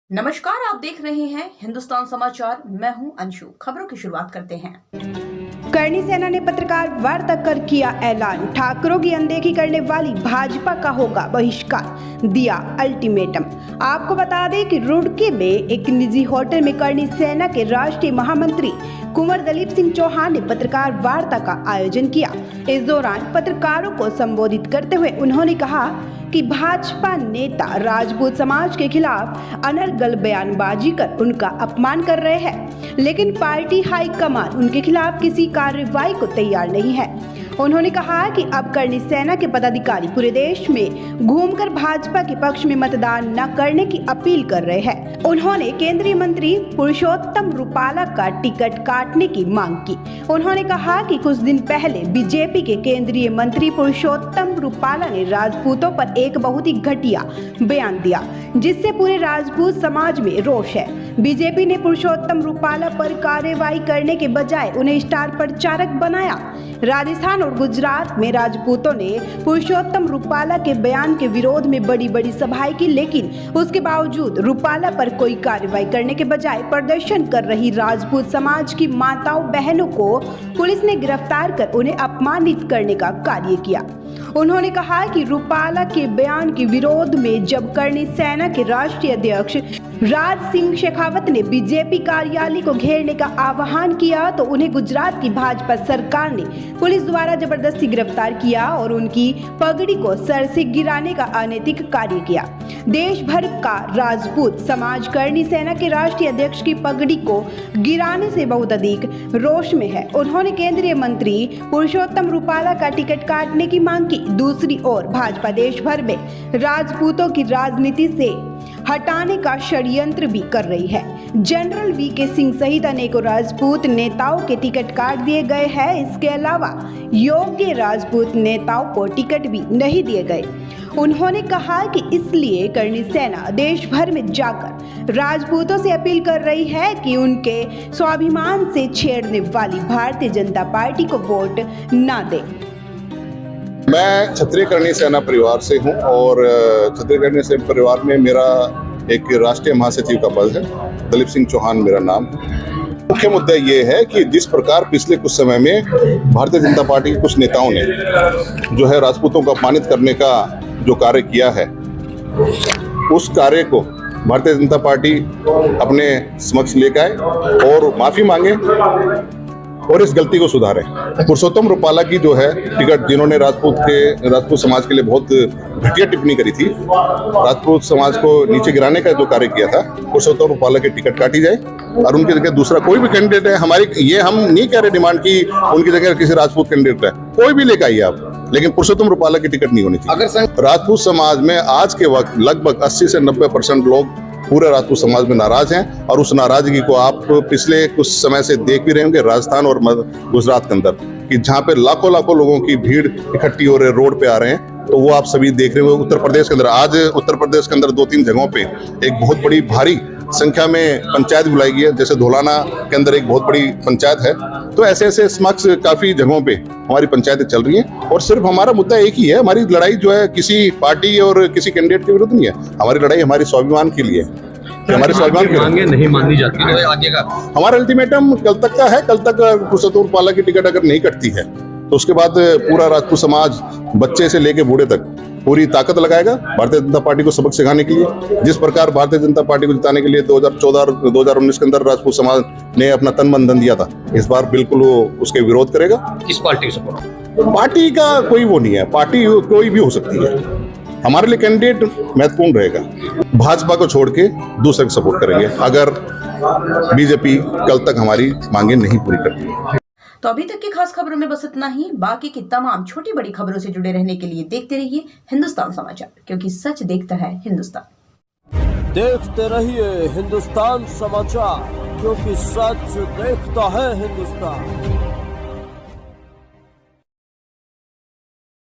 नमस्कार, आप देख रहे हैं हिंदुस्तान समाचार। मैं हूं अंशु। खबरों की शुरुआत करते हैं। करणी सेना ने पत्रकार वार्ता कर किया ऐलान, ठाकरों की अनदेखी करने वाली भाजपा का होगा बहिष्कार, दिया अल्टीमेटम। आपको बता दें कि रुड़की में एक निजी होटल में करणी सेना के राष्ट्रीय महामंत्री कुंवर दलीप सिंह चौहान ने पत्रकार वार्ता का आयोजन किया। इस दौरान पत्रकारों को संबोधित करते हुए उन्होंने कहा कि भाजपा नेता राजपूत समाज के खिलाफ अनर्गल बयानबाजी कर उनका अपमान कर रहे हैं, लेकिन पार्टी हाईकमान उनके खिलाफ किसी कार्रवाई को तैयार नहीं है। उन्होंने कहा कि अब करणी सेना के पदाधिकारी पूरे देश में घूमकर भाजपा के पक्ष में मतदान न करने की अपील कर रहे हैं। उन्होंने केंद्रीय मंत्री पुरुषोत्तम रुपाला का टिकट काटने की मांग की। उन्होंने कहा कि कुछ दिन पहले बीजेपी के केंद्रीय मंत्री पुरुषोत्तम रुपाला ने राजपूतों पर एक बहुत ही घटिया बयान दिया, जिससे पूरे राजपूत समाज में रोष है। बीजेपी ने पुरुषोत्तम रुपाला पर कार्रवाई करने के बजाय उन्हें स्टार प्रचारक बनाया। राजस्थान और गुजरात में राजपूतों ने पुरुषोत्तम रुपाला के बयान के विरोध में बड़ी बड़ी सभाएं की, लेकिन उसके बावजूद रुपाला पर कोई कार्रवाई करने के बजाय प्रदर्शन कर रही राजपूत समाज की माताओं बहनों को पुलिस ने गिरफ्तार कर उन्हें अपमानित करने का कार्य किया। उन्होंने कहा कि रुपाला के बयान के विरोध में जब करणी सेना के राष्ट्रीय अध्यक्ष राज सिंह शेखावत ने बीजेपी कार्यालय को घेरने का आह्वान किया तो उन्हें गुजरात की भाजपा सरकार ने पुलिस द्वारा जबरदस्ती गिरफ्तार किया और उनकी पगड़ी को सर से गिराने का अनैतिक कार्य किया। देश भर का राजपूत समाज करणी सेना के राष्ट्रीय अध्यक्ष की पगड़ी को गिराने से बहुत अधिक रोष में है। उन्होंने केंद्रीय मंत्री पुरुषोत्तम रुपाला का टिकट काटने की मांग की। दूसरी ओर भाजपा देश भर में राजपूतों की राजनीति से हटाने का षड्यंत्र भी कर रही है। जनरल वीके सिंह सहित अनेकों राजपूत नेताओं के टिकट काट दिए गए हैं। इसके अलावा योग्य राजपूत नेताओं को टिकट भी नहीं दिए गए। उन्होंने कहा कि इसलिए करणी सेना देश भर में जाकर राजपूतों से अपील कर रही है कि उनके स्वाभिमान से छेड़ने वाली भारतीय जनता पार्टी को वोट न दें। मैं क्षत्रिय करणी सेना परिवार से हूं और क्षत्रिय करणी सेना परिवार में मेरा एक राष्ट्रीय महासचिव का पद है। दलीप सिंह चौहान मेरा नाम। मुख्य मुद्दा ये है कि जिस प्रकार पिछले कुछ समय में भारतीय जनता पार्टी के कुछ नेताओं ने जो है राजपूतों को अपमानित करने का जो कार्य किया है, उस कार्य को भारतीय जनता पार्टी अपने समक्ष लेकर आए और माफी मांगे और इस गलती को सुधारें। पुरुषोत्तम रुपाला की जो है टिकट, जिन्होंने राजपूत समाज के लिए बहुत घटिया टिप्पणी करी थी, राजपूत समाज को नीचे गिराने का जो कार्य किया था, पुरुषोत्तम रुपाला की टिकट काटी जाए और उनकी जगह दूसरा कोई भी कैंडिडेट है। हमारी ये हम नहीं कह रहे डिमांड की उनकी जगह किसी राजपूत कैंडिडेट है, कोई भी लेकर आइए आप, लेकिन पुरुषोत्तम रुपाला की टिकट नहीं होनी चाहिए। अगर राजपूत समाज में आज के वक्त लगभग 80 से 90% लोग पूरे राजपूत समाज में नाराज हैं और उस नाराजगी को आप पिछले कुछ समय से देख भी रहे होंगे राजस्थान और गुजरात के अंदर, कि जहाँ पे लाखों लोगों की भीड़ इकट्ठी हो रहे, रोड पे आ रहे हैं। तो वो आप सभी देख रहे होंगे। उत्तर प्रदेश के अंदर आज उत्तर प्रदेश के अंदर 2-3 जगहों पे एक बहुत बड़ी भारी संख्या में पंचायत बुलाई गई है। जैसे धोलाना के अंदर एक बहुत बड़ी पंचायत है। तो ऐसे समक्ष काफी जगहों पे हमारी पंचायतें चल रही हैं और सिर्फ हमारा मुद्दा एक ही है। हमारी लड़ाई जो है किसी पार्टी और किसी कैंडिडेट के विरुद्ध नहीं है। हमारी लड़ाई हमारे स्वाभिमान के लिए है। हमारे स्वाभिमान की मांगे नहीं मानी जाती है। आगे का हमारा अल्टीमेटम कल तक का है। कल तक पुरुषोत्तम रुपाला की टिकट अगर नहीं कटती है तो उसके बाद पूरा राजपूत समाज, बच्चे से लेके बूढ़े तक, पूरी ताकत लगाएगा भारतीय जनता पार्टी को सबक सिखाने के लिए। जिस प्रकार भारतीय जनता पार्टी को जिताने के लिए 2014 और 2019 के अंदर राजपूत समाज ने अपना तन मन धन दिया था, इस बार बिल्कुल वो उसके विरोध करेगा। किस पार्टी से? पार्टी का कोई वो नहीं है, पार्टी कोई भी हो सकती है। हमारे लिए कैंडिडेट महत्वपूर्ण रहेगा। भाजपा को छोड़ के दूसरे को सपोर्ट करेंगे अगर बीजेपी कल तक हमारी मांगे नहीं पूरी करती। तो अभी तक की खास खबरों में बस इतना ही। बाकी की तमाम छोटी बड़ी खबरों से जुड़े रहने के लिए देखते रहिए हिंदुस्तान समाचार, क्योंकि सच देखता है हिंदुस्तान। देखते रहिए हिंदुस्तान समाचार, क्योंकि सच देखता है हिंदुस्तान।